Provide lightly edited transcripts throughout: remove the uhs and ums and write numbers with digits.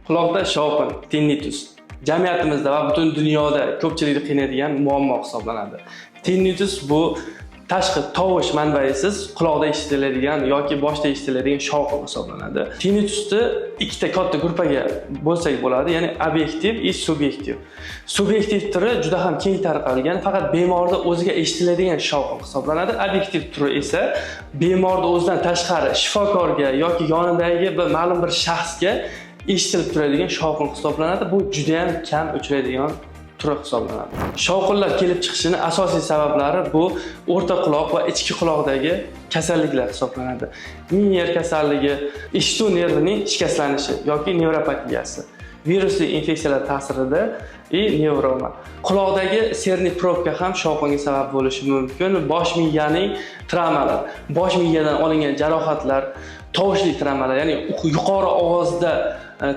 Quloqda shovqin, tinnitus jamiyatimizda va butun dunyoda ko'pchilikni qiynaydigan muammo hisoblanadi. Tinnitus bu tashqi tovush manbaisiz quloqda eshitiladigan yoki boshda eshitiladigan shovqin hisoblanadi. Tinnitusni ikkita katta gruppaga bo'lsak bo'ladi, ya'ni obyektiv va subyektiv. Subyektiv turi juda ham keng tarqalgan, faqat bemorda o'ziga eshitiladigan shovqin hisoblanadi. Obyektiv turi esa bemorda o'zidan tashqari shifokorga yoki yonidagi bir ma'lum bir shaxsga eshitilib turadigan shovqin hisoblanadi. Bu juda ham kam uchraydigan turi hisoblanadi. Shovqinlar kelib chiqishining asosiy sabablari bu o'rta quloq va ichki quloqdagi kasalliklar hisoblanadi. Minier kasalligi, eshituv nervining shikastlanishi yoki nevropatiyasi, virusli infeksiyalar ta'sirida nevroma. Quloqdagi serniy probka ham shovqinga sabab bo'lishi mumkin. Bosh miyaning travmalar, bosh miyadan olingan jarohatlar, tovushli travmalar, ya'ni yuqori ovozda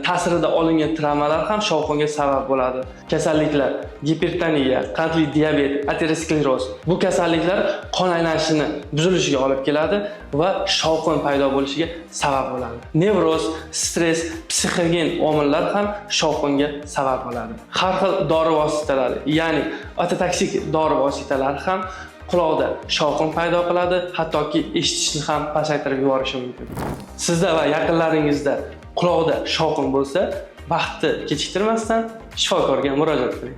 ta'sirida olingan travmalar ham shovqinga sabab bo'ladi. Kasalliklar: gipertoniya, qandli diabet, ateroskleroz. Bu kasalliklar qon aylanishini buzilishiga olib keladi va shovqin paydo bo'lishiga sabab bo'ladi. Nevroz, stress, psixogen omillar ham shovqinga sabab bo'ladi. Har xil dori vositalari, ya'ni ototoksik dori vositalari ham quloqda shovqin paydo qiladi, hattoki eshitishni ham pasaytirib yuborishi mumkin. Sizda va yaqinlaringizda quloqda shovqin bo'lsa, vaqtni kechiktirmasdan shifokorga murojaat qiling.